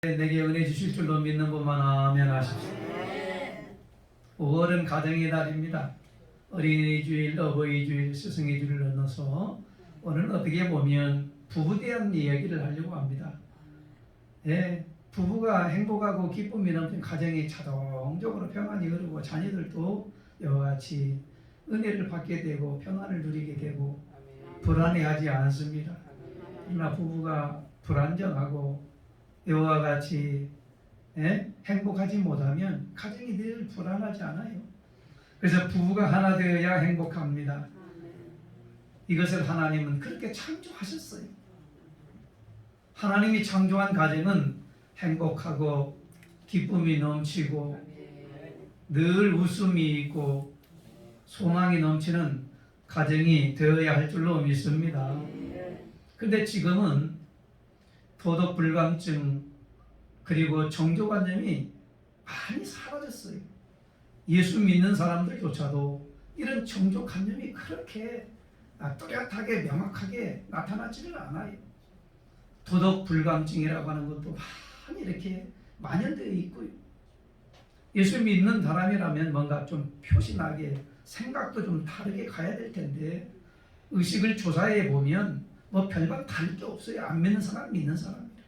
내게 은혜 주실 줄로 믿는 분만 아멘 하십시오. 5월은 가정의 달입니다. 어린이 주일, 어버이 주일, 스승의 주일을 넣어서 오늘은 어떻게 보면 부부에 대한 이야기를 하려고 합니다. 부부가 행복하고 기쁨이 넘치는 가정이 자동적으로 평안이 흐르고 자녀들도 이와 같이 은혜를 받게 되고 평안을 누리게 되고 불안해하지 않습니다. 그러나 부부가 불안정하고 이와 같이 행복하지 못하면 가정이 늘 불안하지 않아요. 그래서 부부가 하나 되어야 행복합니다. 이것을 하나님은 그렇게 창조하셨어요. 하나님이 창조한 가정은 행복하고 기쁨이 넘치고 늘 웃음이 있고 소망이 넘치는 가정이 되어야 할 줄로 믿습니다. 그런데 지금은 도덕 불감증 그리고 정조관념이 많이 사라졌어요. 예수 믿는 사람들조차도 이런 정조관념이 그렇게 뚜렷하게 명확하게 나타나지는 않아요. 도덕 불감증이라고 하는 것도 많이 이렇게 만연되어 있고요. 예수 믿는 사람이라면 뭔가 좀 표신하게 생각도 좀 다르게 가야 될 텐데 의식을 조사해 보면 뭐 별반 다를 게 없어요. 안 믿는 사람, 믿는 사람이라.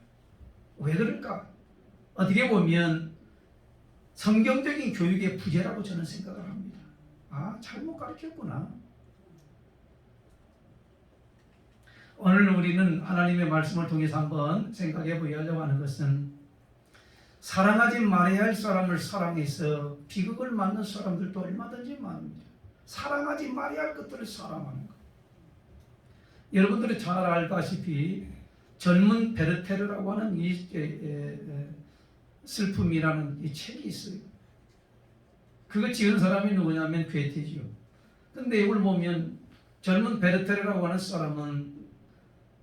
왜 그럴까? 어떻게 보면 성경적인 교육의 부재라고 저는 생각을 합니다. 잘못 가르쳤구나. 오늘 우리는 하나님의 말씀을 통해서 한번 생각해 보려고 하는 것은 사랑하지 말아야 할 사람을 사랑해서 비극을 맞는 사람들도 얼마든지 많습니다. 사랑하지 말아야 할 것들을 사랑하는 것. 여러분들이 잘 알다시피 젊은 베르테르라고 하는 이 슬픔이라는 이 책이 있어요. 그거 지은 사람이 누구냐면 괴테지요. 근데 이걸 보면 젊은 베르테르라고 하는 사람은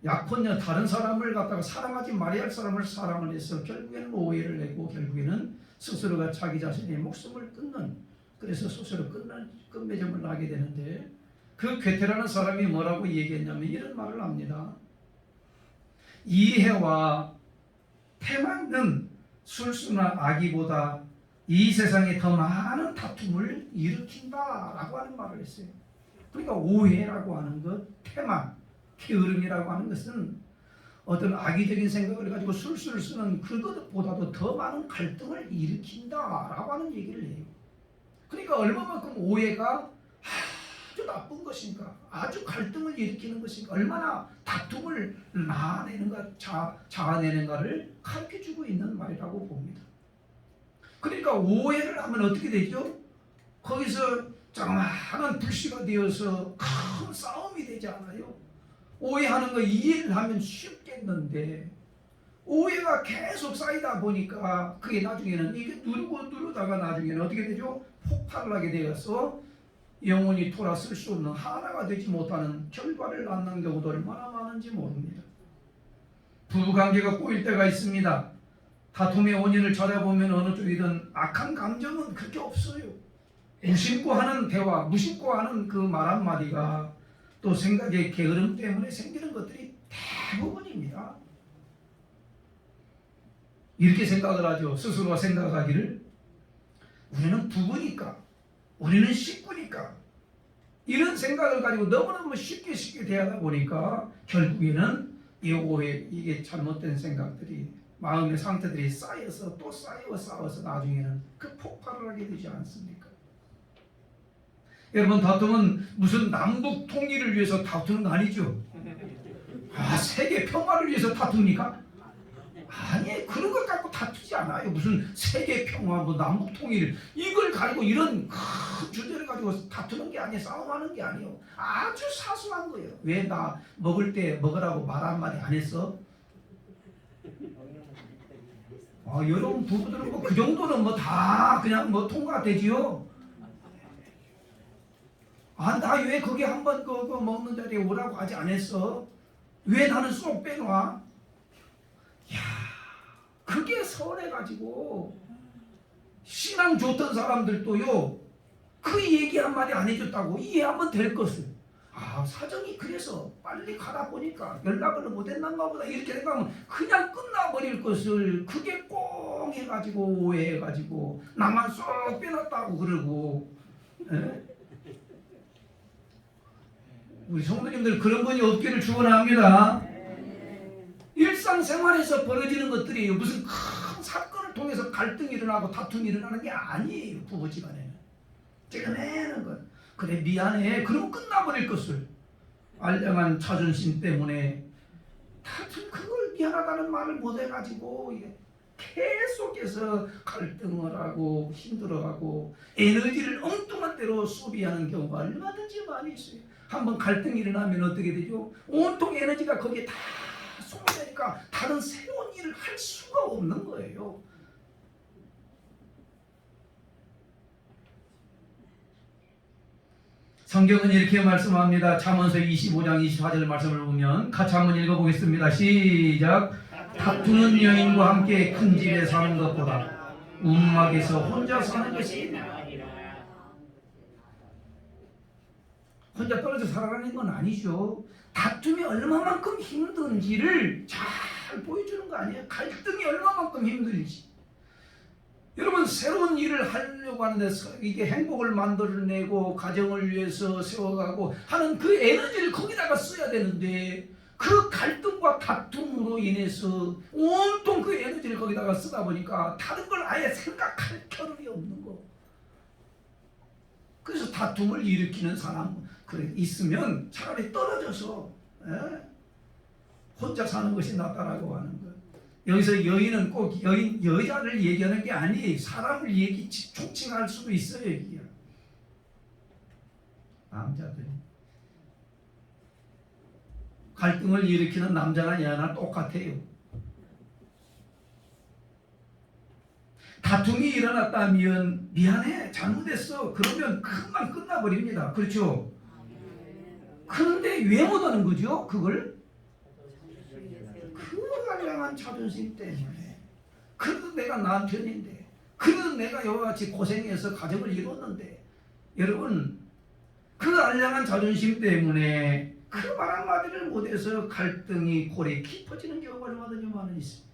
약혼녀 다른 사람을 갖다가 사랑하지 말아야 할 사람을 사랑을 해서 결국에는 오해를 내고 결국에는 스스로가 자기 자신의 목숨을 끊는, 그래서 스스로 끝맺음을 하게 되는데, 그 괴테라는 사람이 뭐라고 얘기했냐면 이런 말을 합니다. 이해와 태만은 술수나 악의보다 이 세상에 더 많은 다툼을 일으킨다라고 하는 말을 했어요. 그러니까 오해라고 하는 것, 태만, 게으름이라고 하는 것은 어떤 악의적인 생각을 가지고 술수를 쓰는 그것보다도 더 많은 갈등을 일으킨다라고 하는 얘기를 해요. 그러니까 얼마만큼 오해가 아주 나쁜 것인가, 아주 갈등을 일으키는 것인가, 얼마나 다툼을 나내는가, 자아내는가를 가르쳐주고 있는 말이라고 봅니다. 그러니까 오해를 하면 어떻게 되죠? 거기서 장황한 불씨가 되어서 큰 싸움이 되지 않아요? 오해하는 거 이해를 하면 쉽겠는데 오해가 계속 쌓이다 보니까 그게 나중에는 이게 누르다가 나중에는 어떻게 되죠? 폭발을 하게 되어서 영원히 돌아설 수 없는 하나가 되지 못하는 결과를 낳는 경우도 얼마나 많은지 모릅니다. 부부관계가 꼬일 때가 있습니다. 다툼의 원인을 찾아보면 어느 쪽이든 악한 감정은 그렇게 없어요. 무심코 하는 대화, 무심코 하는 그 말 한마디가 또 생각의 게으름 때문에 생기는 것들이 대부분입니다. 이렇게 생각을 하죠. 스스로가 생각하기를 우리는 부부니까, 우리는 식구니까, 이런 생각을 가지고 너무너무 쉽게 대하다 보니까 결국에는 이 오해, 이게 잘못된 생각들이, 마음의 상태들이 쌓여서 또 쌓여서 나중에는 그 폭발을 하게 되지 않습니까? 여러분, 다툼은 무슨 남북 통일을 위해서 다투는 거 아니죠? 세계 평화를 위해서 다툽니까? 아니, 그런 것 갖고 다투지 않아요. 무슨 세계 평화, 뭐 남북 통일, 이걸 가지고 이런 큰 주제를 가지고 다투는 게 아니에요. 싸움하는 게 아니에요. 아주 사소한 거예요. 왜 나 먹을 때 먹으라고 말 한마디 안 했어? 여러분 부부들은 뭐 그 정도는 뭐 다 그냥 뭐 통과되지요. 나 왜 거기 한번 그거 먹는 자리에 오라고 하지 않았어? 왜 나는 쏙 빼놔? 그게 서운해가지고 신앙 좋던 사람들도요 그 얘기 한마디 안 해줬다고 이해하면 될 것을 사정이 그래서 빨리 가다 보니까 연락을 못했는가 보다 이렇게 생각하면 그냥 끝나버릴 것을 그게 꽁 해가지고 오해해가지고 나만 쏙 빼놨다고 그러고. 에? 우리 성도님들 그런 분이 없기를 축원합니다. 일상생활에서 벌어지는 것들이 무슨 큰 사건을 통해서 갈등이 일어나고 다툼이 일어나는 게 아니에요. 부부지간에는 떼어내는 것. 그래 미안해 그러면 끝나버릴 것을 알량한 자존심 때문에 다툼 그걸 미안하다는 말을 못해가지고 계속해서 갈등을 하고 힘들어하고 에너지를 엉뚱한 대로 소비하는 경우가 얼마든지 많이 있어요. 한번 갈등이 일어나면 어떻게 되죠? 온통 에너지가 거기에 다 소모되니까 다른 새로운 일을 할 수가 없는 거예요. 성경은 이렇게 말씀합니다. 잠언서 25장 24절 말씀을 보면 같이 한번 읽어보겠습니다. 시작. 다투는 여인과 함께 큰 집에 사는 것보다 움막에서 혼자 사는 것이 혼자 떨어져 살아가는 건 아니죠. 다툼이 얼마만큼 힘든지를 잘 보여주는 거 아니에요. 갈등이 얼마만큼 힘든지. 여러분 새로운 일을 하려고 하는데 이게 행복을 만들어내고 가정을 위해서 세워가고 하는 그 에너지를 거기다가 써야 되는데 그 갈등과 다툼으로 인해서 온통 그 에너지를 거기다가 쓰다 보니까 다른 걸 아예 생각할 겨를이 없는 거. 그래서 다툼을 일으키는 사람 있으면 차라리 떨어져서 혼자 사는 것이 낫다라고 하는 거. 여기서 여인은 꼭 여자를 얘기하는 게 아니에요. 사람을 총칭할 수도 있어요. 여기야. 남자들이 갈등을 일으키는 남자나 여자나 똑같아요. 다툼이 일어났다면 미안해 잘못했어 그러면 금방 끝나버립니다. 그렇죠? 그런데 왜 못하는 거죠? 그걸? 그 한량한 자존심 때문에. 그래도 내가 남편인데 그래도 내가 이와같이 고생해서 가정을 이뤘는데 여러분 그 한량한 자존심 때문에 그 말 한마디를 못해서 갈등이 골에 깊어지는 경우가 얼마든지 많이 있습니다.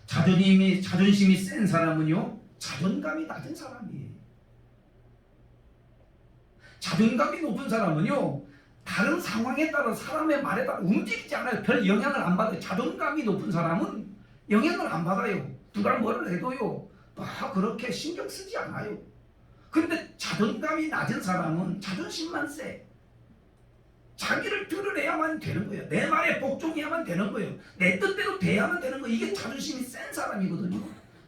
자존심이 센 사람은요 자존감이 낮은 사람이에요. 자존감이 높은 사람은요 다른 상황에 따라 사람의 말에 따라 움직이지 않아요. 별 영향을 안 받아요. 자존감이 높은 사람은 영향을 안 받아요. 누가 뭐를 해도요 그렇게 신경 쓰지 않아요. 그런데 자존감이 낮은 사람은 자존심만 세. 자기를 드러내야만 되는 거예요. 내 말에 복종해야만 되는 거예요. 내 뜻대로 돼야만 되는 거예요. 이게 자존심이 센 사람이거든요.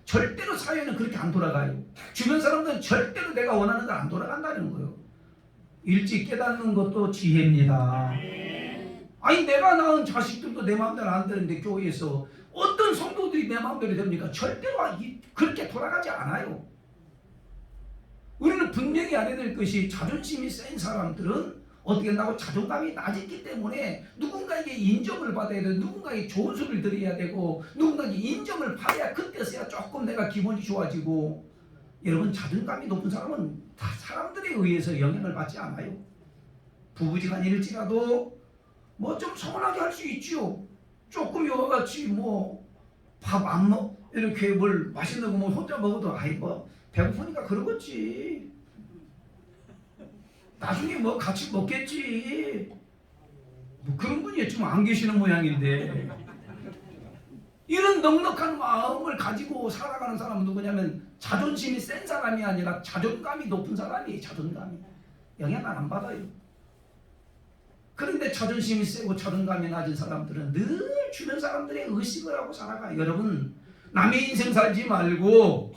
절대로 사회는 그렇게 안 돌아가요. 주변 사람들은 절대로 내가 원하는 걸 안 돌아간다는 거예요. 일찍 깨닫는 것도 지혜입니다. 아니 내가 낳은 자식들도 내 마음대로 안 되는데 교회에서 어떤 성도들이 내 마음대로 됩니까? 절대로 그렇게 돌아가지 않아요. 우리는 분명히 알아야 될 것이 자존심이 센 사람들은 어떻게 한다고 자존감이 낮기 때문에 누군가에게 인정을 받아야 되고 누군가에게 좋은 소리를 들어야 되고 누군가에게 인정을 받아야 그때서야 조금 내가 기분이 좋아지고. 여러분 자존감이 높은 사람은 다 사람들에 의해서 영향을 받지 않아요. 부부지간일지라도 뭐 좀 서운하게 할 수 있지요. 조금 이와같이 밥 안 먹 이렇게 뭘 맛있는 거 혼자 먹어도 배고프니까 그러겠지. 나중에 같이 먹겠지. 그런 분이 좀 안 계시는 모양인데 이런 넉넉한 마음을 가지고 살아가는 사람은 누구냐면 자존심이 센 사람이 아니라 자존감이 높은 사람이에요. 자존감이 영향을 안 받아요. 그런데 자존심이 세고 자존감이 낮은 사람들은 늘 주변 사람들의 의식을 하고 살아가요. 여러분 남의 인생 살지 말고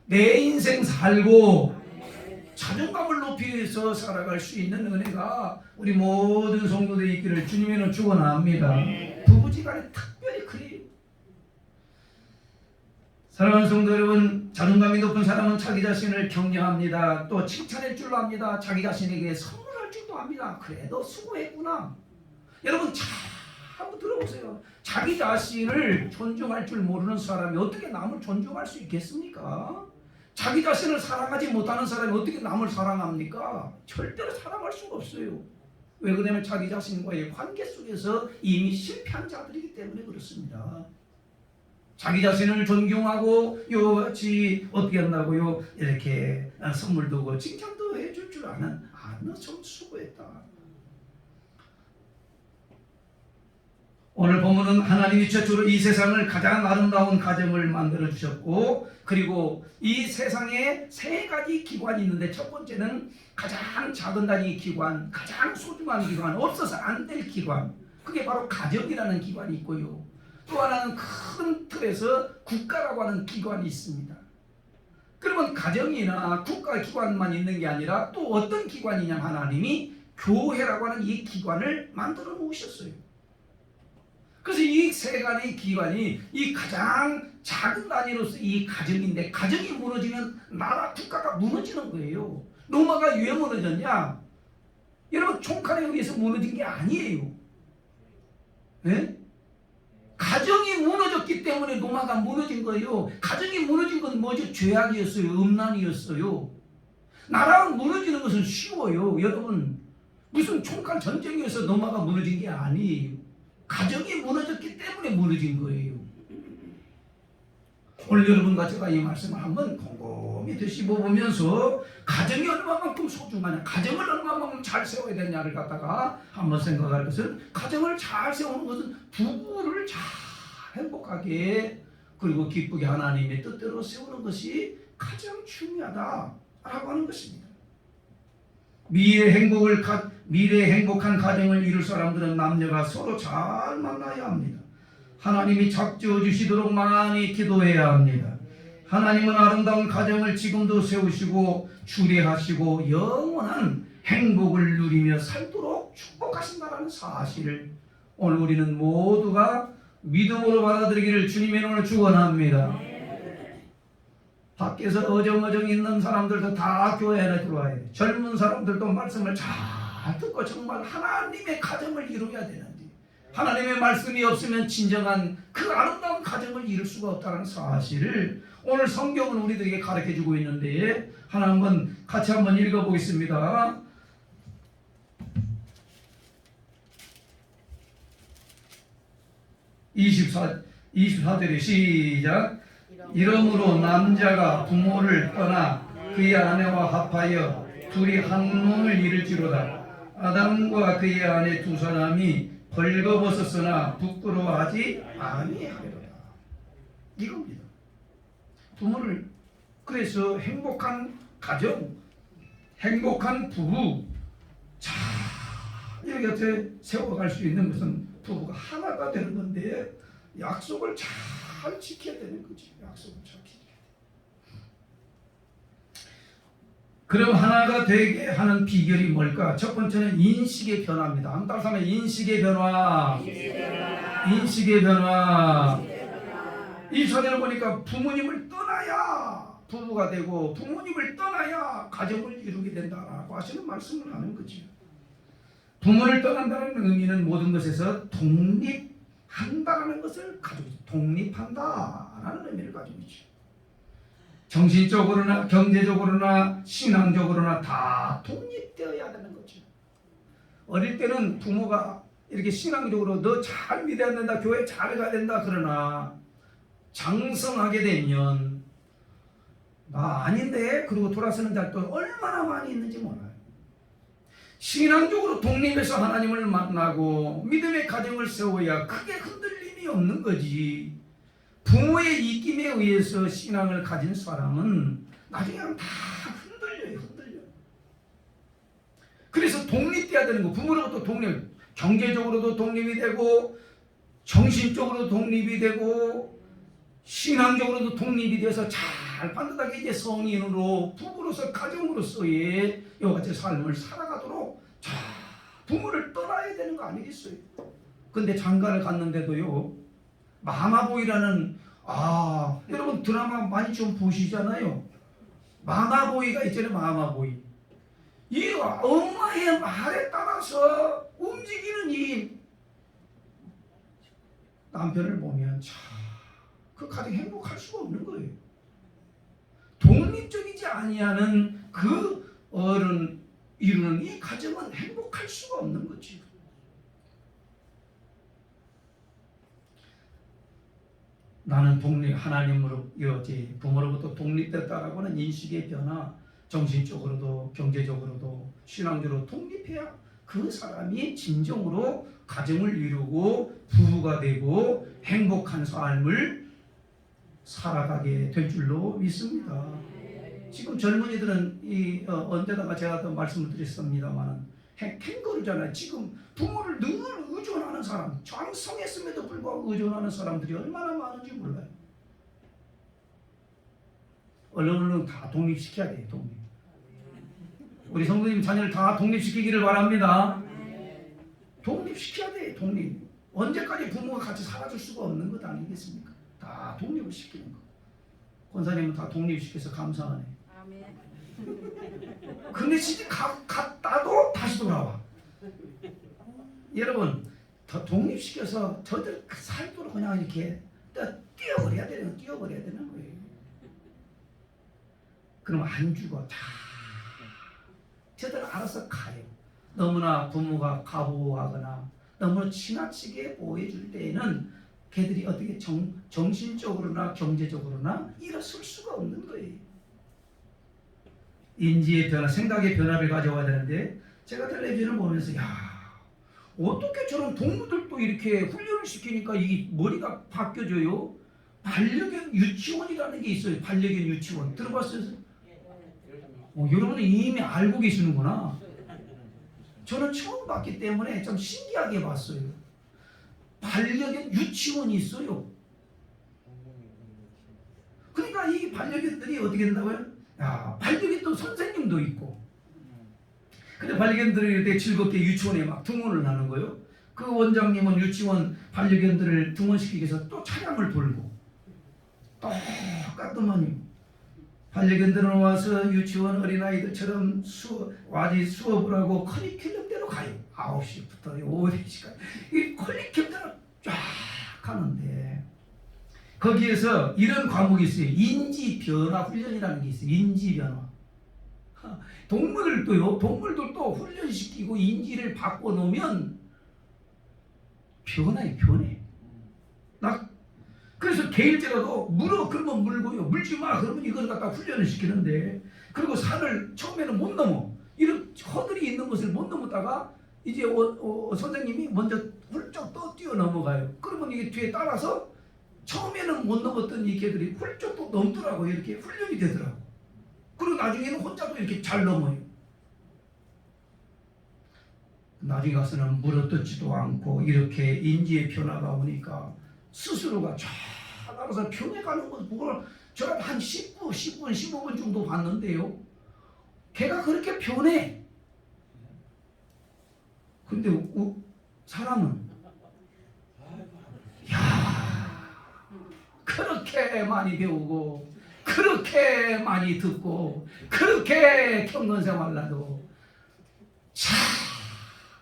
내 인생 살고 자존감을 높이면서 살아갈 수 있는 은혜가 우리 모든 성도들이 있기를 주님으로 축원합니다. 부부지간에 특별히 그래요. 사랑하는 성도 여러분, 자존감이 높은 사람은 자기 자신을 격려합니다. 또 칭찬할 줄로 합니다. 자기 자신에게 선물할 줄도 합니다. 그래 너 수고했구나. 여러분 잘 한번 들어보세요. 자기 자신을 존중할 줄 모르는 사람이 어떻게 남을 존중할 수 있겠습니까? 자기 자신을 사랑하지 못하는 사람이 어떻게 남을 사랑합니까? 절대로 사랑할 수가 없어요. 왜 그러냐면 자기 자신과의 관계 속에서 이미 실패한 자들이기 때문에 그렇습니다. 자기 자신을 존경하고 요같이 어떻게 한다고요? 이렇게 선물도 칭찬도 해줄 줄 아는 너 좀 수고했다. 오늘 본문은 하나님이 최초로 이 세상을 가장 아름다운 가정을 만들어 주셨고, 그리고 이 세상에 세 가지 기관이 있는데, 첫 번째는 가장 작은 단위 기관, 가장 소중한 기관, 없어서 안 될 기관, 그게 바로 가정이라는 기관이 있고요. 또 하나는 큰 틀에서 국가라고 하는 기관이 있습니다. 그러면 가정이나 국가 기관만 있는 게 아니라 또 어떤 기관이냐면 하나님이 교회라고 하는 이 기관을 만들어 놓으셨어요. 그래서 이 세 가지 기관이 이 가장 작은 단위로서 이 가정인데, 가정이 무너지면 나라 국가가 무너지는 거예요. 로마가 왜 무너졌냐? 여러분, 총칼에 의해서 무너진 게 아니에요. 네? 가정이 무너졌기 때문에 로마가 무너진 거예요. 가정이 무너진 건 뭐죠? 죄악이었어요. 음란이었어요. 나라가 무너지는 것은 쉬워요. 여러분, 무슨 총칼 전쟁에서 로마가 무너진 게 아니에요. 가정이 무너졌기 때문에 무너진 거예요. 오늘 여러분과 제가 이 말씀을 한번 곰곰이 되씹어보면서 가정이 얼마만큼 소중하냐, 가정을 얼마만큼 잘 세워야 되냐를 갖다가 한번 생각할 것은, 가정을 잘 세우는 것은 부부를 잘 행복하게 그리고 기쁘게 하나님의 뜻대로 세우는 것이 가장 중요하다라고 하는 것입니다. 미래의 행복한 가정을 이룰 사람들은 남녀가 서로 잘 만나야 합니다. 하나님이 작지어 주시도록 많이 기도해야 합니다. 하나님은 아름다운 가정을 지금도 세우시고 주례하시고 영원한 행복을 누리며 살도록 축복하신다는 사실을 오늘 우리는 모두가 믿음으로 받아들이기를 주님의 이름으로 축원합니다. 밖에서 어정어정 있는 사람들도 다 교회에 들어와야 돼. 젊은 사람들도 말씀을 잘 듣고 정말 하나님의 가정을 이루어야 되는데, 하나님의 말씀이 없으면 진정한 그 아름다운 가정을 이룰 수가 없다는 사실을 오늘 성경은 우리들에게 가르쳐주고 있는데, 하나 한번 같이 한번 읽어보겠습니다. 24절에 시작. 이러므로 남자가 부모를 떠나 그의 아내와 합하여 둘이 한 몸을 이룰지로다. 아담과 그의 아내 두 사람이 벌거벗었으나 부끄러워하지 아니하리로다. 이겁니다. 부모를, 그래서 행복한 가정, 행복한 부부 잘 이렇게 세워갈 수 있는 것은 부부가 하나가 되는 건데, 약속을 잘 지켜야 되는 거지. 약속을 잘 지켜야 돼. 그럼 하나가 되게 하는 비결이 뭘까? 첫 번째는 인식의 변화입니다. 한 달 삼에 인식의 변화. 인식의 변화. 이 전에는 보니까 부모님을 떠나야 부부가 되고, 부모님을 떠나야 가정을 이루게 된다라고 하시는 말씀을 하는 거죠. 부모를 떠난다는 의미는 모든 것에서 독립한다라는 것을 가지고 있죠. 독립한다라는 의미를 가지고 있죠. 정신적으로나 경제적으로나 신앙적으로나 다 독립되어야 되는 거죠. 어릴 때는 부모가 이렇게 신앙적으로 너 잘 믿어야 된다, 교회 잘 가야 된다 그러나, 장성하게 되면 나 아닌데 그리고 돌아서는 자도 얼마나 많이 있는지 몰라요. 신앙적으로 독립해서 하나님을 만나고 믿음의 가정을 세워야 크게 흔들림이 없는 거지. 부모의 입김에 의해서 신앙을 가진 사람은 나중에 다 흔들려요. 그래서 독립돼야 되는 거. 부모로부터 독립, 경제적으로도 독립이 되고, 정신적으로도 독립이 되고, 신앙적으로도 독립이 돼서 잘 반듯하게 이제 성인으로, 부부로서, 가정으로서의 여같이 삶을 살아가도록 자, 부모를 떠나야 되는 거 아니겠어요? 근데 장가를 갔는데도요, 마마보이라는, 여러분 드라마 많이 좀 보시잖아요. 마마보이가 있잖아요. 마마보이. 이 엄마의 말에 따라서 움직이는 이 남편을 보면 참, 그 가정 행복할 수가 없는 거예요. 독립적이지 아니하는 그 어른, 이루는 이 가정은 행복할 수가 없는 거지. 나는 하나님으로 부모로부터 독립됐다라고는 인식의 변화, 정신적으로도 경제적으로도 신앙적으로 독립해야 그 사람이 진정으로 가정을 이루고 부부가 되고 행복한 삶을 살아가게 될 줄로 믿습니다. 지금 젊은이들은 언제다가 제가 또 말씀을 드렸습니다만 캥거루잖아요. 지금 부모를 늘 의존하는 사람, 장성했음에도 불구하고 의존하는 사람들이 얼마나 많은지 몰라요. 얼른 다 독립시켜야 돼요. 독립. 우리 성도님 자녀를 다 독립시키기를 바랍니다. 독립시켜야 돼요. 독립. 언제까지 부모가 같이 살아줄 수가 없는 것 아니겠습니까? 다 독립을 시키는 거. 권사님은 다 독립시켜서 감사하네. 근데 진짜 갔다도 다시 돌아와. 여러분, 더 독립시켜서 저들 살도록 그냥 이렇게 띄워버려야 되는 거예요. 그럼 안 죽어. 다 저들 알아서 가요. 너무나 부모가 가보하거나 너무 지나치게 보호해줄 때에는 걔들이 어떻게 정신적으로나 경제적으로나 일어설 수가 없는 거예요. 인지의 변화, 생각의 변화를 가져와야 되는데 제가 텔레비전을 보면서 어떻게 저런 동물들도 이렇게 훈련을 시키니까 이게 머리가 바뀌어져요? 반려견 유치원이라는 게 있어요. 반려견 유치원 들어봤어요? 여러분은 이미 알고 계시는구나. 저는 처음 봤기 때문에 좀 신기하게 봤어요. 반려견 유치원이 있어요. 그러니까 이 반려견들이 어떻게 된다고요? 반려견도 선생님도 있고. 근데 반려견들이 이렇게 즐겁게 유치원에 막 등원을 하는 거예요. 그 원장님은 유치원 반려견들을 등원시키기 위해서 또 차량을 돌고 똑같더만요. 반려견들은 와서 유치원 어린아이들처럼 수업을 하고 커리큘럼대로 가요. 9시부터 오후 4시까지 이 커리큘럼대로 쫙 가는데 거기에서 이런 과목이 있어요. 인지변화 훈련이라는 게 있어요. 인지변화. 동물들도 훈련시키고 인지를 바꿔놓으면 변해. 그래서 개일제라도 물어 그러면 물고요. 물지 마 그러면 이걸 갖다 훈련을 시키는데, 그리고 산을 처음에는 못 넘어. 이런 허들이 있는 것을 못 넘었다가 이제 선생님이 먼저 훌쩍 뛰어 넘어가요. 그러면 이게 뒤에 따라서 처음에는 못 넘었던 이 개들이 훌쩍 또 넘더라고. 이렇게 훈련이 되더라고. 그리고 나중에는 혼자도 이렇게 잘 넘어요. 나중에 가서는 물어뜯지도 않고 이렇게 인지의 변화가 오니까 스스로가 쫙 알아서 변해가는 것 보고 제가 한 10분, 15분 정도 봤는데요. 걔가 그렇게 변해. 근데 사람은 그렇게 많이 배우고 그렇게 많이 듣고 그렇게 경건 생활나도 참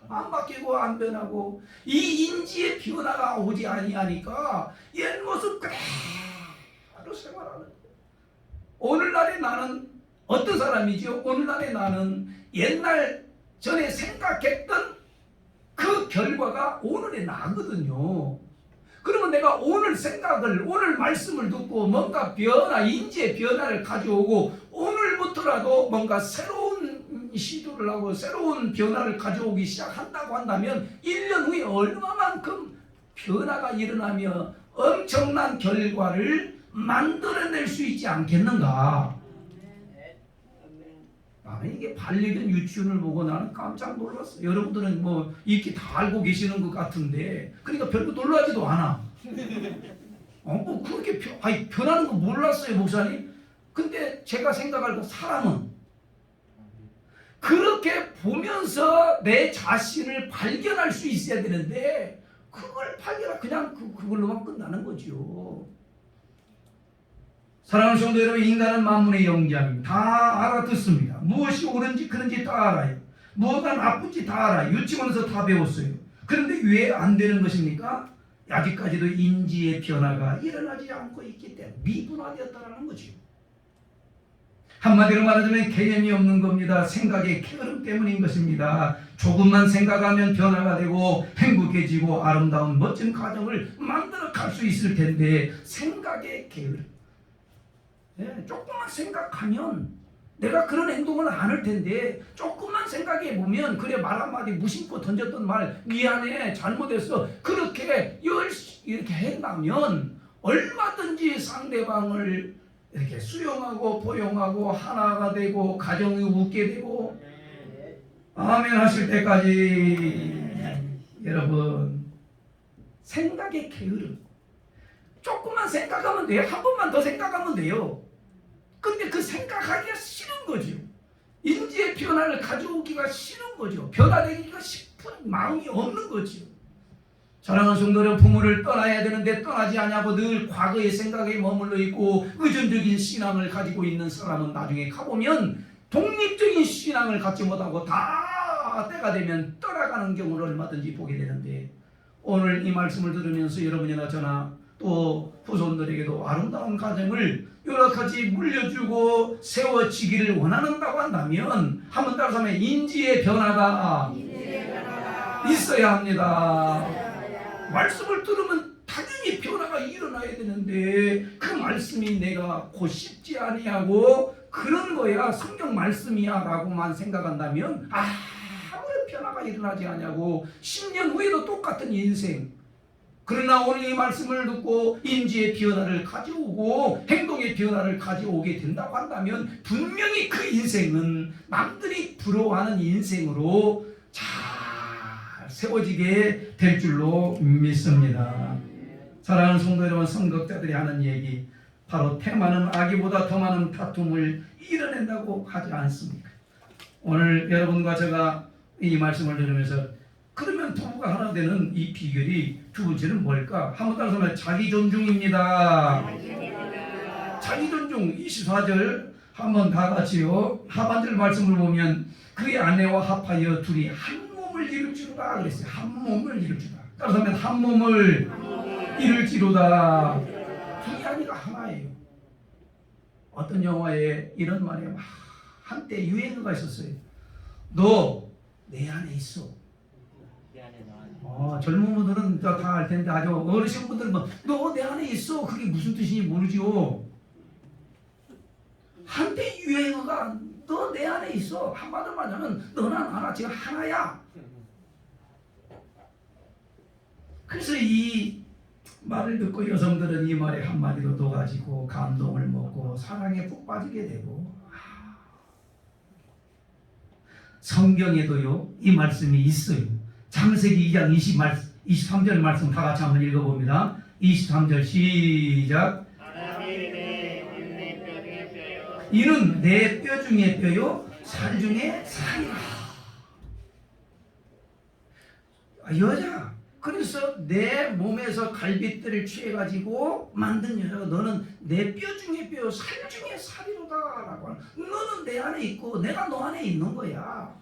안 바뀌고 안 변하고 이 인지의 변화가 오지 아니하니까 옛 모습 그대로 생활하는 거예요. 오늘날의 나는 어떤 사람이죠? 오늘날의 나는 옛날 전에 생각했던 그 결과가 오늘의 나거든요. 그러면 내가 오늘 생각을, 오늘 말씀을 듣고 뭔가 인지의 변화를 가져오고 오늘부터라도 뭔가 새로운 시도를 하고 새로운 변화를 가져오기 시작한다고 한다면 1년 후에 얼마만큼 변화가 일어나며 엄청난 결과를 만들어낼 수 있지 않겠는가. 나는 이게 반려견 유치원을 보고 나는 깜짝 놀랐어. 여러분들은 뭐 이렇게 다 알고 계시는 것 같은데, 그러니까 별로 놀라지도 않아. 뭐 그렇게 변하는 거 몰랐어요, 목사님. 근데 제가 생각할 때 사람은 그렇게 보면서 내 자신을 발견할 수 있어야 되는데 그걸 그냥 그걸로만 끝나는 거죠. 사랑하는 성도 여러분, 인간은 만물의 영장입니다. 다 알아듣습니다. 무엇이 옳은지 그런지 다 알아요. 무엇가 나쁜지 다 알아요. 유치원에서 다 배웠어요. 그런데 왜 안 되는 것입니까? 아직까지도 인지의 변화가 일어나지 않고 있기 때문에 미분화되었다는 거죠. 한마디로 말하자면 개념이 없는 겁니다. 생각의 게으름 때문인 것입니다. 조금만 생각하면 변화가 되고 행복해지고 아름다운 멋진 가정을 만들어 갈 수 있을 텐데 생각의 게으름. 조금만 생각하면 내가 그런 행동을 안 할 텐데 조금만 생각해 보면 그래 말 한마디 무심코 던졌던 말 미안해 잘못했어 그렇게 이렇게 한다면 얼마든지 상대방을 이렇게 수용하고 포용하고 하나가 되고 가정이 웃게 되고 아멘 하실 때까지 여러분 생각의 게으름 조금만 생각하면 돼요. 한 번만 더 생각하면 돼요. 근데 그 생각하기가 싫은 거죠. 인지의 변화를 가져오기가 싫은 거죠. 변화되기가 싶은 마음이 없는 거죠. 사랑하는 성도는 부모를 떠나야 되는데 떠나지 않냐고 늘 과거의 생각에 머물러 있고 의존적인 신앙을 가지고 있는 사람은 나중에 가보면 독립적인 신앙을 갖지 못하고 다 때가 되면 떠나가는 경우를 얼마든지 보게 되는데 오늘 이 말씀을 들으면서 여러분이나 저나 또 후손들에게도 아름다운 가정을 여러 가지 물려주고 세워지기를 원한다고 한다면 한번 따라서 하면 인지의 변화가 있어야 합니다. 말씀을 들으면 당연히 변화가 일어나야 되는데 그 말씀이 내가 곧 쉽지 아니하고 그런 거야 성경 말씀이야 라고만 생각한다면 아무런 변화가 일어나지 않냐고 10년 후에도 똑같은 인생. 그러나 오늘 이 말씀을 듣고 인지의 변화를 가져오고 행동의 변화를 가져오게 된다고 한다면 분명히 그 인생은 남들이 부러워하는 인생으로 잘 세워지게 될 줄로 믿습니다. 사랑하는 성도 여러분, 선곡자들이 하는 얘기 바로 태만은 아기보다 더 많은 다툼을 이뤄낸다고 하지 않습니까? 오늘 여러분과 제가 이 말씀을 들으면서 그러면 부부가 하나 되는 이 비결이 두 번째는 뭘까? 한번 따라서 말해 자기 존중입니다. 자기 존중 24절 한번 다 같이요. 하반절 말씀을 보면 그의 아내와 합하여 둘이 한 몸을 이룰지로다 그랬어요. 한 몸을 이룰지로다. 따라서 하면 한 몸을 이룰지로다. 둘이 아니라 하나예요. 어떤 영화에 이런 말이 한때 유행어가 있었어요. 너 내 안에 있어. 젊은 분들은 다 알 텐데 아주 어르신 분들은 너 내 안에 있어. 그게 무슨 뜻인지 모르죠. 한때 유행어가 너 내 안에 있어. 한마디로 말하면 너나 나나 지금 하나야. 그래서 이 말을 듣고 여성들은 이 말에 한마디로 녹아지고 감동을 먹고 사랑에 푹 빠지게 되고 성경에도요 이 말씀이 있어요. 창세기 2장 23절 말씀 다 같이 한번 읽어봅니다. 23절 시작. 이는 내 뼈 중에 뼈요 살 중에 살이라. 여자 그래서 내 몸에서 갈빗대를 취해가지고 만든 여자가 너는 내 뼈 중에 뼈요 살 중에 살이로다 라고 하는 너는 내 안에 있고 내가 너 안에 있는 거야.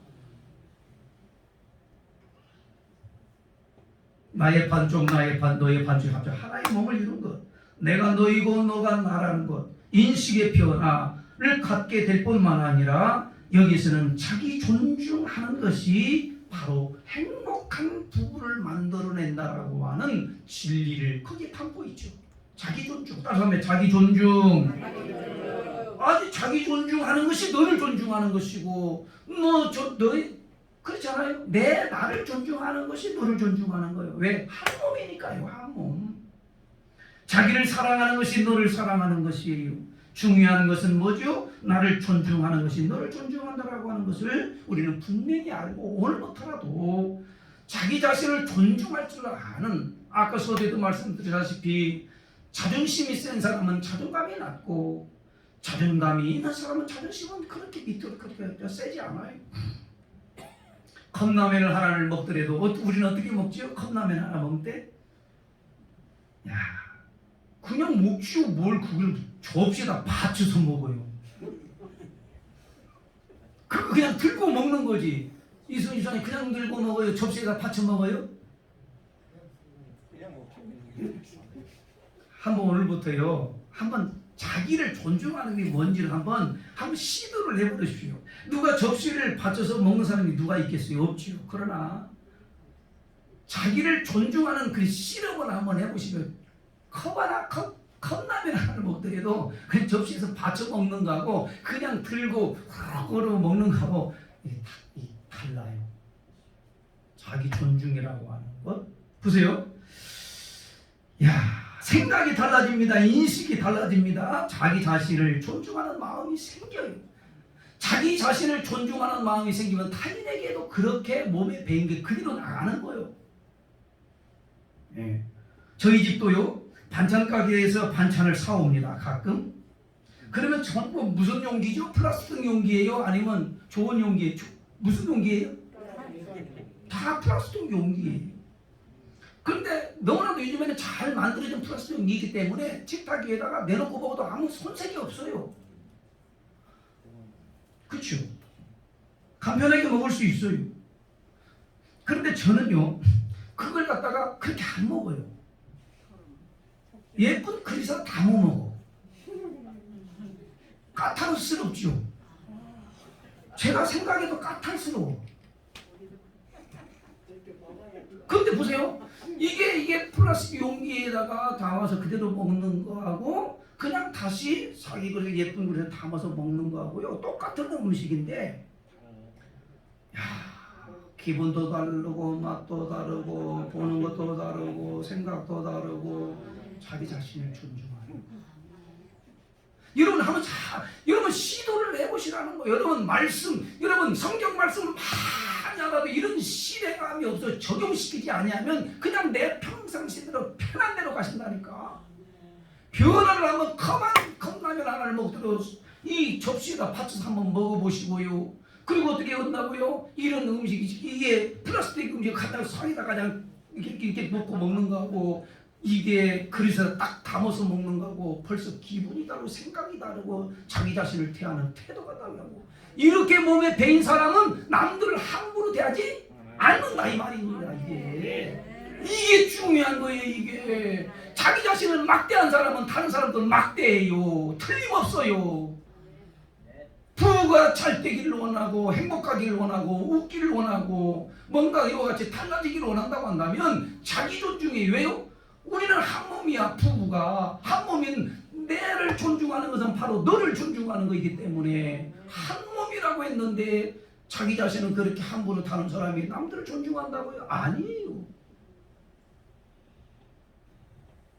나의 반쪽 나의 반 너의 반쪽이 합쳐 하나의 몸을 이룬 것. 내가 너이고 너가 나라는 것. 인식의 변화를 갖게 될 뿐만 아니라 여기서는 자기 존중하는 것이 바로 행복한 부부를 만들어낸다라고 하는 진리를 크게 담고 있죠. 자기 존중. 따라서 하면 자기 존중. 아니 자기 존중하는 것이 너를 존중하는 것이고 너의 그렇잖아요. 내 나를 존중하는 것이 너를 존중하는 거예요. 왜? 한 몸이니까요. 한 몸. 자기를 사랑하는 것이 너를 사랑하는 것이에요. 중요한 것은 뭐죠? 나를 존중하는 것이 너를 존중한다라고 하는 것을 우리는 분명히 알고 오늘부터라도 자기 자신을 존중할 줄 아는 아까 서두에도 말씀드렸다시피 자존심이 센 사람은 자존감이 낮고 자존감이 있는 사람은 자존심은 그렇게 밑으로 그렇게 세지 않아요. 컵라면을 하나를 먹더라도 우리는 어떻게 먹죠? 컵라면 하나 먹을 때 야 그냥 먹지요. 뭘 그걸 접시에다 받쳐서 먹어요. 그냥 들고 먹는 거지. 이순이선이 그냥 들고 먹어요? 접시에다 받쳐 먹어요? 한번 오늘부터요 한번 자기를 존중하는 게 뭔지를 한번 시도를 해보십시오. 누가 접시를 받쳐서 먹는 사람이 누가 있겠어요? 없지요. 그러나 자기를 존중하는 그 실험을 한번 해보시면 컵라면 하나를 먹더라도 그냥 접시에서 받쳐 먹는 거하고 그냥 들고 후루룩 먹는 거하고 달라요. 자기 존중이라고 하는 것 보세요. 야, 생각이 달라집니다. 인식이 달라집니다. 자기 자신을 존중하는 마음이 생겨요. 자기 자신을 존중하는 마음이 생기면 타인에게도 그렇게 몸에 배인 게 그대로 나가는 거예요. 예. 저희 집도요, 반찬 가게에서 반찬을 사옵니다. 가끔. 그러면 전부 무슨 용기죠? 플라스틱 용기예요? 아니면 좋은 용기예요? 무슨 용기예요? 다 플라스틱 용기예요. 그런데 너무나도 요즘에는 잘 만들어진 플라스틱 용기이기 때문에 식탁 위에다가 내놓고 먹어도 아무 손색이 없어요. 그렇죠? 간편하게 먹을 수 있어요. 그런데 저는요, 그걸 갖다가 그렇게 안 먹어요. 예쁜 그릇에서 다 못 먹어. 까탈스럽죠. 제가 생각해도 까탈스러워. 그런데 보세요. 이게 플라스틱 용기에다가 담아서 그대로 먹는 거하고 그냥 다시 자기 그릇 예쁜 그릇에 담아서 먹는 거하고요, 똑같은 음식인데, 야, 기분도 다르고 맛도 다르고 보는 것도 다르고 생각도 다르고 자기 자신을 존중하는 거. 여러분 시도를 해보시라는 거예요. 여러분 성경 말씀을 많이 알아도 이런 실행감이 없어 적용시키지 아니하면 그냥 내 평상시대로 편한 대로 가신다니까. 변화를 한번 컵라면 하나를 먹더라도 이 접시에다 받쳐서 한번 먹어보시고요. 그리고 어떻게 한다고요? 이런 음식이 이게 플라스틱 음식 갖다가 사이다 그냥 이렇게 놓고 먹는 거하고 이게 그릇에 딱 담아서 먹는 거하고 벌써 기분이 다르고 생각이 다르고 자기 자신을 대하는 태도가 다르고, 이렇게 몸에 배인 사람은 남들을 함부로 대하지 않는다 이 말입니다. 이게 중요한 거예요. 이게 자기 자신을 막대한 사람은 다른 사람들 막대해요. 틀림없어요. 부부가 잘 되기를 원하고 행복하기를 원하고 웃기를 원하고 뭔가 이와 같이 달라지기를 원한다고 한다면 자기 존중이 왜요? 우리는 한 몸이야. 부부가 한 몸인 내를 존중하는 것은 바로 너를 존중하는 것이기 때문에 한 몸이라고 했는데 자기 자신은 그렇게 함부로 다른 사람이 남들을 존중한다고요? 아니에요.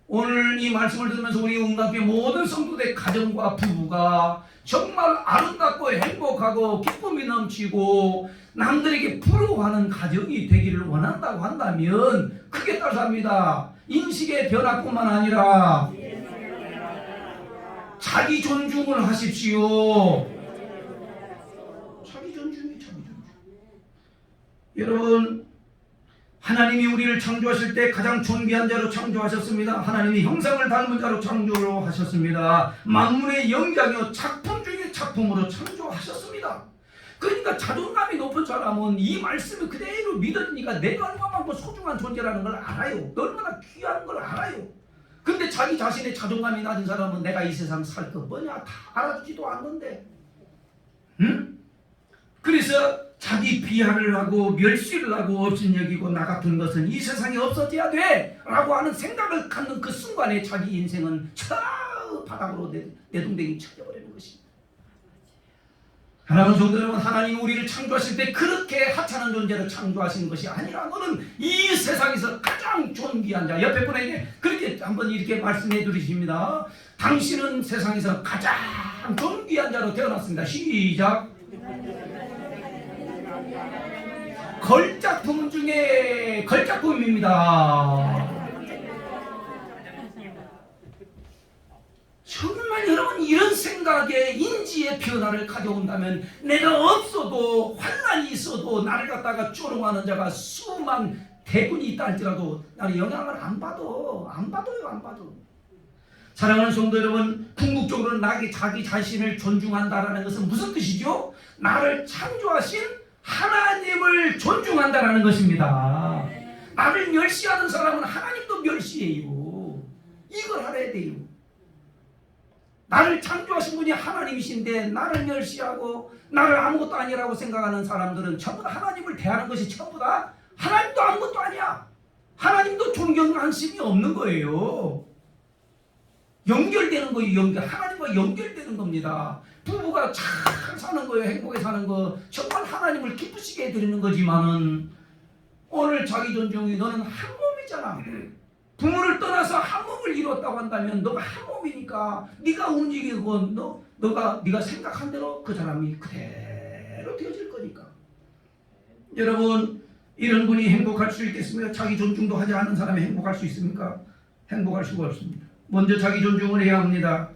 오늘 이 말씀을 들으면서 우리 응답의 모든 성도들 가정과 부부가 정말 아름답고 행복하고 기쁨이 넘치고 남들에게 부러워하는 가정이 되기를 원한다고 한다면 크게 따라서 합니다. 인식의 변화뿐만 아니라 자기 존중을 하십시오. 자기 존중. 여러분, 하나님이 우리를 창조하실 때 가장 존귀한 자로 창조하셨습니다. 하나님이 형상을 닮은 자로 창조하셨습니다. 만물의 영장이요 작품 중에 작품으로 창조하셨습니다. 그러니까 자존감이 높은 사람은 이 말씀을 그대로 믿으니까 내가 얼마나 소중한 존재라는 걸 알아요. 얼마나 귀한 걸 알아요. 근데 자기 자신의 자존감이 낮은 사람은 내가 이 세상 살 것 뭐냐 다 알아주지도 않는데, 응? 그래서 자기 비하를 하고 멸시를 하고 없인 여기고 나 같은 것은 이 세상에 없어져야 돼 라고 하는 생각을 갖는 그 순간에 자기 인생은 저 바닥으로 내동댕이 쳐져버리는 것입니다. 사랑하는 성도 여러분, 하나님 우리를 창조하실 때 그렇게 하찮은 존재로 창조하신 것이 아니라 너는 이 세상에서 가장 존귀한 자. 옆에 분에게 그렇게 한번 이렇게 말씀해 주십니다. 당신은 세상에서 가장 존귀한 자로 태어났습니다. 시작. 걸작품 중에 걸작품입니다. 정말 여러분 이런 생각에 인지의 변화를 가져온다면 내가 없어도 환난이 있어도 나를 갖다가 조롱하는 자가 수만 대군이 있다 할지라도 나는 영향을 안 받아요. 사랑하는 성도 여러분, 궁극적으로 자기 자신을 존중한다라는 것은 무슨 뜻이죠? 나를 창조하신 하나님을 존중한다라는 것입니다. 나를 멸시하는 사람은 하나님도 멸시해요. 이걸 알아야 돼요. 나를 창조하신 분이 하나님이신데 나를 멸시하고 나를 아무것도 아니라고 생각하는 사람들은 전부 다 하나님을 대하는 것이 전부 다 하나님도 아무것도 아니야. 하나님도 존경한심이 없는 거예요. 연결되는 거예요. 하나님과 연결되는 겁니다. 부부가 잘 사는 거예요. 행복하게 사는 거 정말 하나님을 기쁘시게 해드리는 거지만은 오늘 자기 존중이 너는 한 몸이잖아. 부모를 떠나서 한 몸을 이뤘다고 한다면 너가 한 몸이니까 네가 움직이고 네가 생각한 대로 그 사람이 그대로 되어질 거니까. 여러분 이런 분이 행복할 수 있겠습니까? 자기 존중도 하지 않는 사람이 행복할 수 있습니까? 행복할 수가 없습니다. 먼저 자기 존중을 해야 합니다.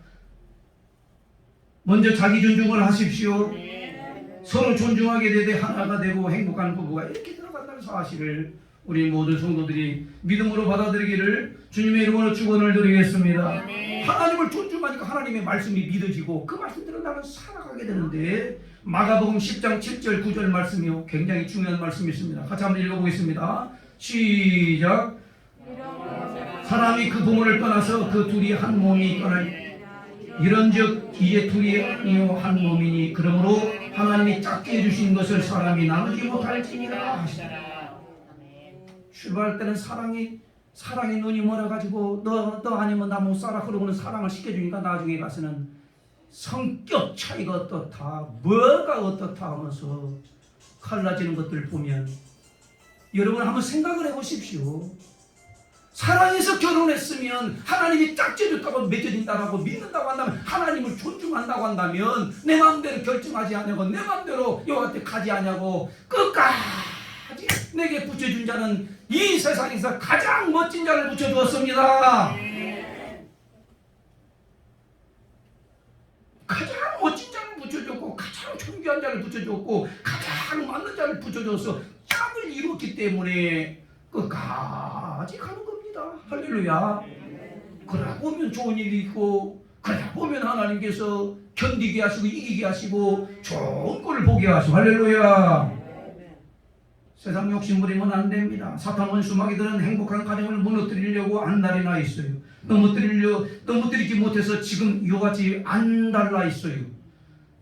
먼저 자기 존중을 하십시오. 서로 존중하게 되되 하나가 되고 행복한 부부가 이렇게 들어간다는 사실을 우리 모든 성도들이 믿음으로 받아들이기를 주님의 이름으로 축원을 드리겠습니다. 하나님을 존중하니까 하나님의 말씀이 믿어지고 그 말씀대로 나는 살아가게 되는데 마가복음 10장 7절 9절 말씀이요 굉장히 중요한 말씀이 있습니다. 같이 한번 읽어보겠습니다. 시작. 사람이 그 부모를 떠나서 그 둘이 한 몸이 떠날 이런즉 이제 둘이 아니요 한 몸이니 그러므로 하나님이 작게 해주신 것을 사람이 나누지 못할지니라 하시더라. 출발할 때는 사랑의 눈이 멀어가지고 너 아니면 나 못 살아 그러고는 사랑을 시켜주니까 나중에 가서는 성격 차이가 어떻다 뭐가 어떻다 하면서 갈라지는 것들을 보면 여러분 한번 생각을 해보십시오. 사랑해서 결혼했으면 하나님이 짝지어줬다고 맺어진다고 믿는다고 한다면 하나님을 존중한다고 한다면 내 마음대로 결정하지 않냐고 내 마음대로 여호와한테 가지 않냐고 끝까지 내게 붙여준 자는 이 세상에서 가장 멋진 자를 붙여주었습니다. 가장 멋진 자를 붙여줬고 가장 존귀한 자를 붙여줬고 가장 맞는 자를 붙여줘서 짝을 이뤘기 때문에 끝까지 가는 겁니다. 할렐루야. 그러다 보면 좋은 일이 있고 그러다 보면 하나님께서 견디게 하시고 이기게 하시고 좋은 꼴을 보게 하시고 할렐루야. 세상 욕심 부리면 안 됩니다. 사탄 원수마귀들은 행복한 가정을 무너뜨리려고 안달이나 있어요. 넘어뜨리지 못해서 지금 이와같이 안달나 있어요.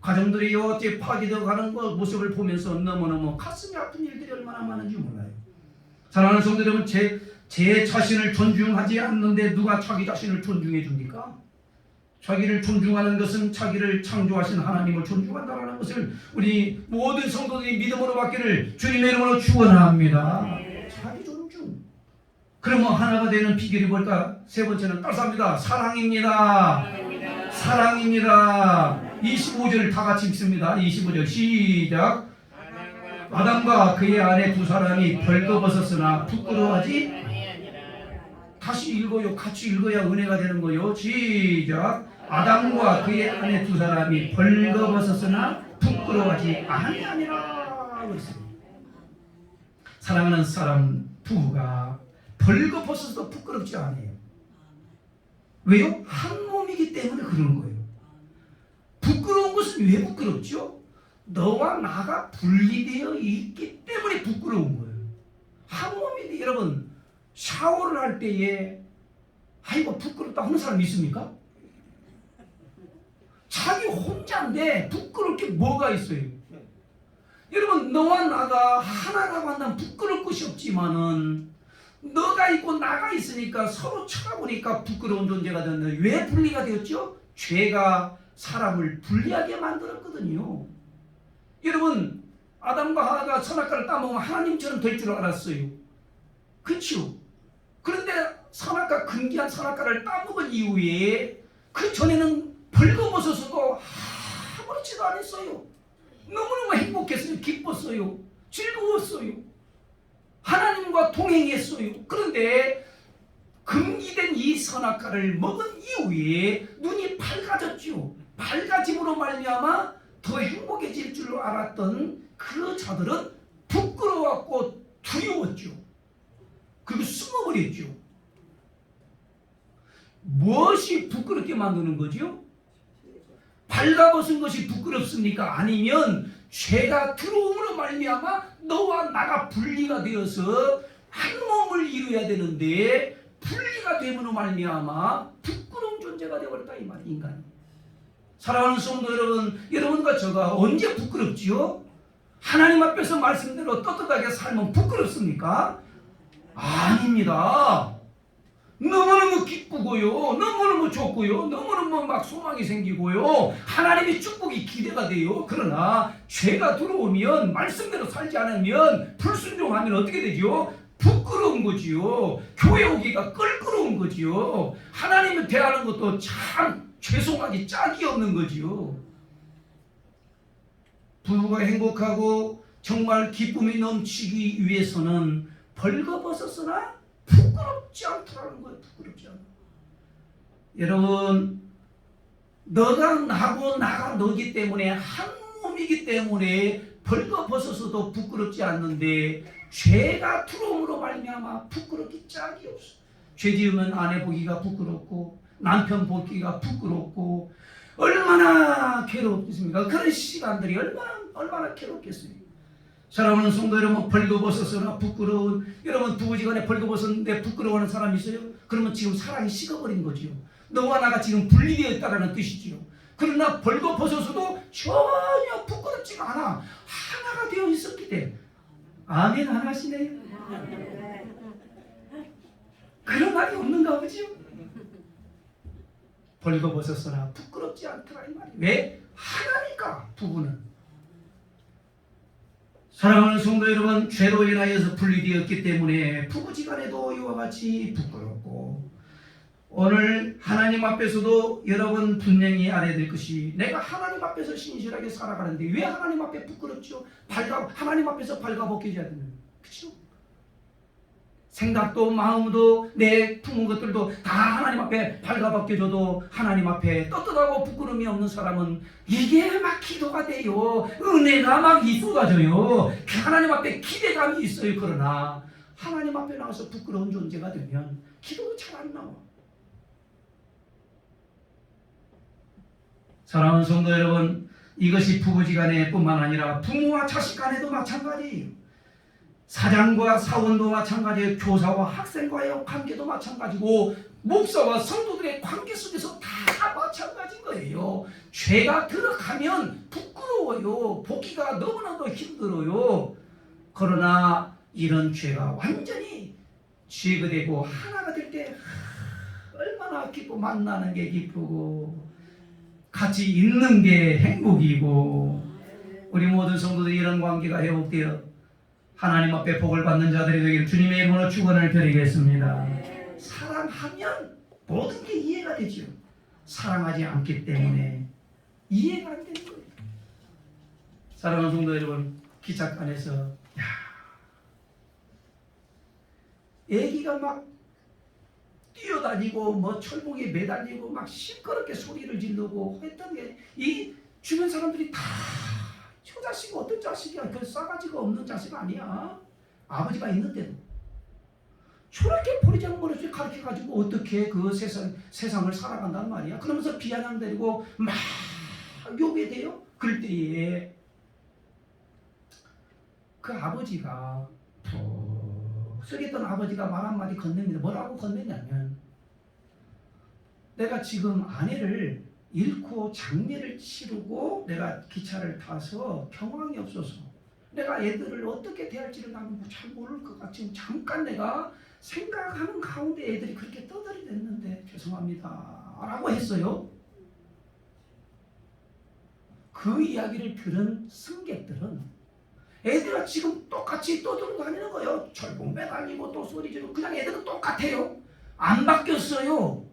가정들이 이와같이 파괴되어 가는 모습을 보면서 너무너무 가슴이 아픈 일들이 얼마나 많은지 몰라요. 사랑하는 성도 여러분, 제 자신을 존중하지 않는데 누가 자기 자신을 존중해 줍니까? 자기를 존중하는 것은 자기를 창조하신 하나님을 존중한다는 것을 우리 모든 성도들이 믿음으로 받기를 주님의 이름으로 축원합니다. 자기 존중. 그러면 하나가 되는 비결이 뭘까? 세 번째는 따스합니다. 사랑입니다. 사랑입니다. 25절 다 같이 읽습니다. 25절 시작. 아담과 그의 아내 두 사람이 벌거벗었으나 부끄러워하지 다시 읽어요. 같이 읽어야 은혜가 되는 거요. 시작. 아담과 그의 아내 두 사람이 벌거벗었으나 부끄러워하지 아니하니라. 사랑하는 사람 부부가 벌거벗어서 부끄럽지 않아요. 왜요? 한 몸이기 때문에 그런 거예요. 부끄러운 것은 왜 부끄럽죠? 너와 나가 분리되어 있기 때문에 부끄러운 거예요. 한 몸인데 여러분 샤워를 할 때에 아이고 부끄럽다 하는 사람 있습니까? 자기 혼자인데 부끄러울 게 뭐가 있어요? 여러분 너와 나가 하나라고 한다면 부끄러울 것이 없지만은 너가 있고 나가 있으니까 서로 쳐다보니까 부끄러운 존재가 됐는데 왜 분리가 되었죠? 죄가 사람을 분리하게 만들었거든요. 여러분 아담과 하와가 선악과를 따먹으면 하나님처럼 될 줄 알았어요. 그렇죠? 그런데 선악과 근기한 선악과를 따먹은 이후에 그 전에는 벌거벗어서도 아무렇지도 않았어요. 너무너무 행복했어요. 기뻤어요. 즐거웠어요. 하나님과 동행했어요. 그런데 금기된 이 선악과를 먹은 이후에 눈이 밝아졌죠. 밝아짐으로 말미암아 더 행복해질 줄 알았던 그 자들은 부끄러웠고 두려웠죠. 그리고 숨어버렸죠. 무엇이 부끄럽게 만드는 거죠? 발가벗은 것이 부끄럽습니까? 아니면 죄가 들어옴으로 말미암아 너와 나가 분리가 되어서 한 몸을 이루어야 되는데 분리가 됨으로 말미암아 부끄러운 존재가 되어버렸다 이 말이 인간이. 사랑하는 성도 여러분, 여러분과 저가 언제 부끄럽지요? 하나님 앞에서 말씀대로 떳떳하게 살면 부끄럽습니까? 아닙니다. 너무너무 기쁘고요, 너무너무 좋고요, 너무너무 막 소망이 생기고요, 하나님의 축복이 기대가 돼요. 그러나 죄가 들어오면, 말씀대로 살지 않으면, 불순종하면 어떻게 되죠? 부끄러운 거지요. 교회 오기가 껄끄러운 거지요. 하나님을 대하는 것도 참 죄송하기 짝이 없는 거지요. 부부가 행복하고 정말 기쁨이 넘치기 위해서는 벌거벗었으나 부끄럽지 않더라는 거예요. 부끄럽지 않아. 여러분, 너가 나고 나가 너기 때문에 한 몸이기 때문에 벌거벗어서도 부끄럽지 않는데, 죄가 들어옴으로 말미암아 부끄럽기 짝이 없어. 죄 지으면 아내 보기가 부끄럽고 남편 보기가 부끄럽고 얼마나 괴롭겠습니까? 그런 시간들이 얼마나 괴롭겠어요. 사랑하는 성도 여러분, 벌거벗었으나 부끄러운, 여러분 부부지간에 벌거벗었는데 부끄러워하는 사람이 있어요? 그러면 지금 사랑이 식어버린 거지요. 너와 나가 지금 분리되어 있다는 뜻이지요. 그러나 벌거벗어서도 전혀 부끄럽지가 않아. 하나가 되어 있었기 때문에. 아멘 안 하시네요? 그런 말이 없는가 보지요? 벌거벗었으나 부끄럽지 않더라 이 말이. 왜? 하나니까. 부부는, 사랑하는 성도 여러분, 죄로 인하여서 분리되었기 때문에 부부지간에도 이와 같이 부끄럽고, 오늘 하나님 앞에서도 여러분 분명히 알아야 될 것이, 내가 하나님 앞에서 신실하게 살아가는데 왜 하나님 앞에 부끄럽죠? 하나님 앞에서 발가벗겨져야 되는 거예요. 그렇죠? 생각도 마음도 내 품은 것들도 다 하나님 앞에 발가벗겨져도 하나님 앞에 떳떳하고 부끄러움이 없는 사람은 이게 막 기도가 돼요. 은혜가 막 쏟아져요. 하나님 앞에 기대감이 있어요. 그러나 하나님 앞에 나와서 부끄러운 존재가 되면 기도도 잘 안 나와. 사랑하는 성도 여러분, 이것이 부부지간에 뿐만 아니라 부모와 자식 간에도 마찬가지예요. 사장과 사원도 마찬가지예요. 교사와 학생과의 관계도 마찬가지고, 목사와 성도들의 관계 속에서 다 마찬가지인 거예요. 죄가 들어가면 부끄러워요. 보기가 너무나도 힘들어요. 그러나 이런 죄가 완전히 제거되고 하나가 될 때 얼마나 기쁘고, 만나는 게 기쁘고 같이 있는 게 행복이고, 우리 모든 성도들이 이런 관계가 회복되어 하나님 앞에 복을 받는 자들이 되기를 주님의 이름으로 축원을 드리겠습니다. 사랑하면 모든 게 이해가 되죠. 사랑하지 않기 때문에 이해가 안 되는 거예요. 사랑하는 성도 여러분, 기차간에서 애기가 막 뛰어다니고 뭐 철봉에 매달리고 막 시끄럽게 소리를 지르고 했던 게, 이 주변 사람들이 다 저 자식이 어떤 자식이야, 그 싸가지가 없는 자식 아니야. 아버지가 있는데도 저렇게 버리장머리를 가르쳐가지고 어떻게 그 세상을 살아간단 말이야. 그러면서 비아냥대리고 막 요괴돼요. 그럴 때에 그 아버지가 푹 쓰겠던 아버지가 말 한마디 건넵니다. 뭐라고 건네냐면, 내가 지금 아내를 잃고 장례를 치르고 내가 기차를 타서 경황이 없어서 내가 애들을 어떻게 대할지를 나는 잘 모를 것 같아. 지금 잠깐 내가 생각하는 가운데 애들이 그렇게 떠들이댔는데 죄송합니다 라고 했어요. 그 이야기를 들은 승객들은 애들과 지금 똑같이 떠들고 다니는 거예요. 철봉 매달리고 또 소리 지르고, 그냥 애들은 똑같아요. 안 바뀌었어요.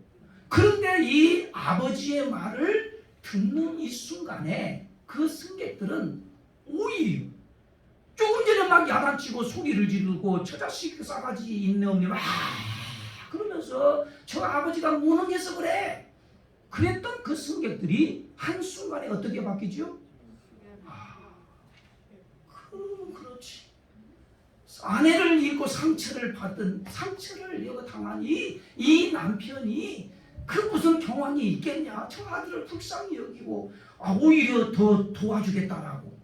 그런데 이 아버지의 말을 듣는 이 순간에 그 승객들은 오히려 조금 전에 막 야단치고 소리를 지르고 저 자식 싸가지 있네 없네 막 그러면서 저 아버지가 무능해서 그래 그랬던 그 승객들이 한순간에 어떻게 바뀌죠? 그렇지. 아내를 잃고 상처를 받은, 상처를 당한 이 남편이 그 무슨 경황이 있겠냐. 저 아들을 불쌍히 여기고 오히려 더 도와주겠다라고.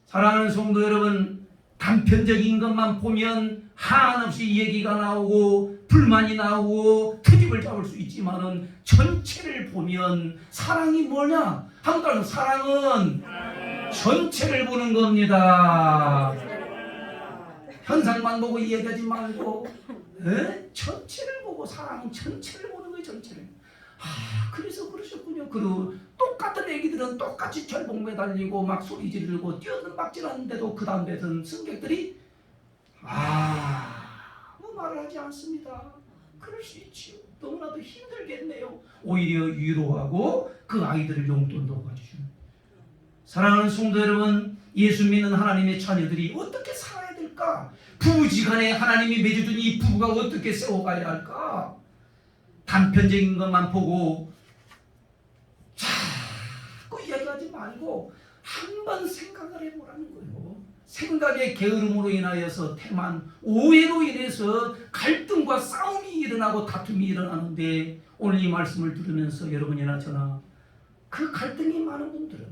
사랑하는 성도 여러분, 단편적인 것만 보면 한없이 얘기가 나오고 불만이 나오고 트집을 잡을 수 있지만은 전체를 보면 사랑이 뭐냐? 한국 따라서 사랑은 전체를 보는 겁니다. 현상만 보고 이해하지 말고 전체를 보고 사랑은 전체를 보는 거예요. 전체를. 그래서 그러셨군요. 그리고 똑같은 애기들은 똑같이 철봉 매달리고 막 소리 지르고 뛰어든 박질하는데도 그 다음 배선 승객들이 아무 말을 하지 않습니다. 그럴 수 있지요. 너무나도 힘들겠네요. 오히려 위로하고 그 아이들을 용돈도 가주시는. 사랑하는 성도 여러분, 예수 믿는 하나님의 자녀들이 어떻게 살아야 될까? 부부지간에 하나님이 맺어준 이 부부가 어떻게 세워가야 할까? 단편적인 것만 보고 자꾸 이야기하지 말고 한번 생각을 해보라는 거예요. 생각의 게으름으로 인하여서 태만 오해로 인해서 갈등과 싸움이 일어나고 다툼이 일어나는데, 오늘 이 말씀을 들으면서 여러분이나 저나 그 갈등이 많은 분들은,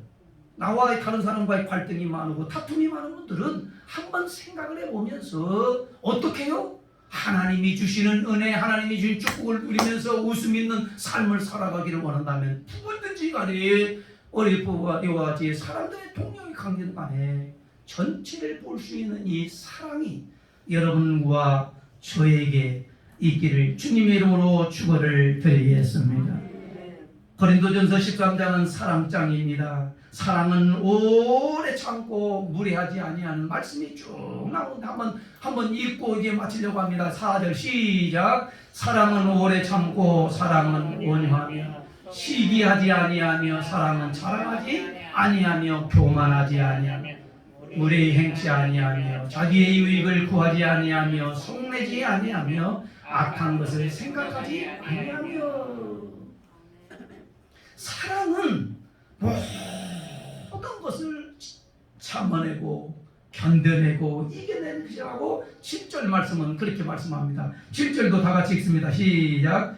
나와 다른 사람과의 갈등이 많고 다툼이 많은 분들은 한번 생각을 해보면서 어떻게 해요? 하나님이 주시는 은혜, 하나님이 주신 축복을 누리면서 웃음 있는 삶을 살아가기를 원한다면 누구든지 간에 어리부와 이와 같이 사람들의 동력이 강된 간에 전체를 볼 수 있는 이 사랑이 여러분과 저에게 있기를 주님의 이름으로 축원을 드리겠습니다. 고린도전서 13장은 사랑장입니다. 사랑은 오래 참고 무례하지 아니하는 말씀이 쭉 나오는데 한번 읽고 이제 마치려고 합니다. 4절 시작. 사랑은 오래 참고 사랑은 온유하며 시기하지 아니하며 사랑은 자랑하지 아니하며 교만하지 아니하며 무례히 행치 아니하며 자기의 유익을 구하지 아니하며 속내지 아니하며 악한 것을 생각하지 아니하며. 사랑은 모든 것을 참아내고 견뎌내고 이겨내는 것이라고 7절 말씀은 그렇게 말씀합니다. 7절도 다 같이 읽습니다. 시작.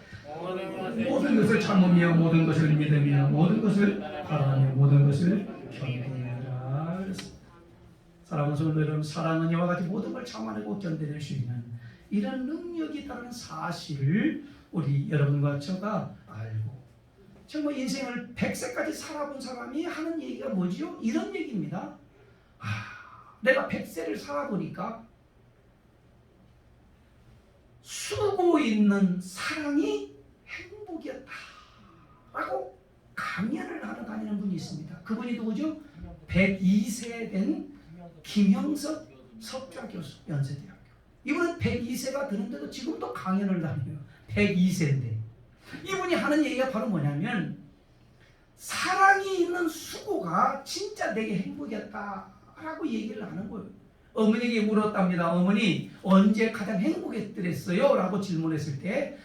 모든 것을 참으며 모든 것을 믿으며 모든 것을 바라며 모든 것을 견디느니라. 사랑하는 성도 여러분, 사랑은 이와 같이 모든 걸 참아내고 견뎌낼 수 있는 이런 능력이 있다는 사실을 우리 여러분과 저가 알고, 정말 인생을 100세까지 살아본 사람이 하는 얘기가 뭐지요? 이런 얘기입니다. 내가 100세를 살아보니까 수고 있는 사랑이 행복이었다 라고 강연을 하러 다니는 분이 있습니다. 그분이 누구죠? 102세 된 김형석 석좌 교수, 연세대학교. 이분은 102세가 되는데도 지금도 강연을 다녀요. 102세인데 이분이 하는 얘기가 바로 뭐냐면, 사랑이 있는 수고가 진짜 내게 행복이었다라고 얘기를 하는 거예요. 어머니에게 물었답니다. 어머니, 언제 가장 행복했더랬어요? 라고 질문했을 때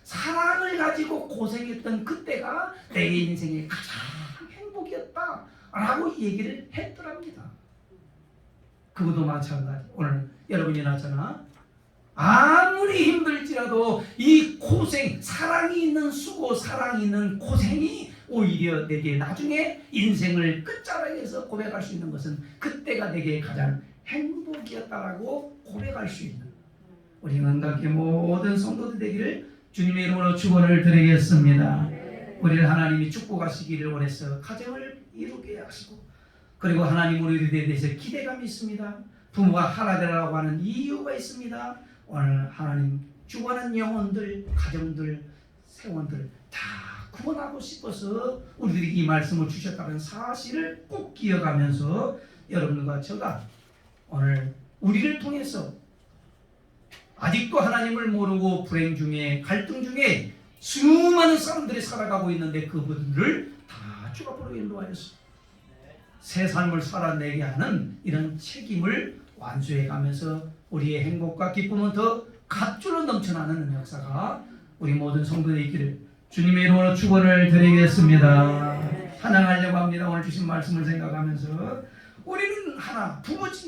사랑을 가지고 고생했던 그때가 내 인생의 가장 행복이었다 라고 얘기를 했더랍니다. 그것도 마찬가지. 오늘 여러분이나 저나 아무리 힘들지라도 이 고생, 사랑이 있는 수고, 사랑이 있는 고생이 오히려 내게 나중에 인생을 끝자락에서 고백할 수 있는 것은 그때가 내게 가장 행복이었다라고 고백할 수 있는 우리 은각의 모든 성도들 되기를 주님의 이름으로 축원을 드리겠습니다. 우리를 하나님이 축복하시기를 원해서 가정을 이루게 하시고, 그리고 하나님 우리들에 대해서 기대감이 있습니다. 부모가 하나 되라고 하는 이유가 있습니다. 오늘 하나님 죽어가는 영혼들, 가정들, 세원들 다 구원하고 싶어서 우리들이 이 말씀을 주셨다는 사실을 꼭 기억하면서 여러분과 저가 오늘 우리를 통해서 아직도 하나님을 모르고 불행 중에 갈등 중에 수많은 사람들이 살아가고 있는데 그분들을 다 주 앞으로 인도하여서 새 삶을 살아내게 하는 이런 책임을 완수해 가면서 우리의 행복과 기쁨은 더 갓줄로 넘쳐나는 역사가 우리 모든 성도들이 있기를 주님의 이름으로 축원을 드리겠습니다. 찬양하려고 합니다. 오늘 주신 말씀을 생각하면서 우리는 하나, 부모지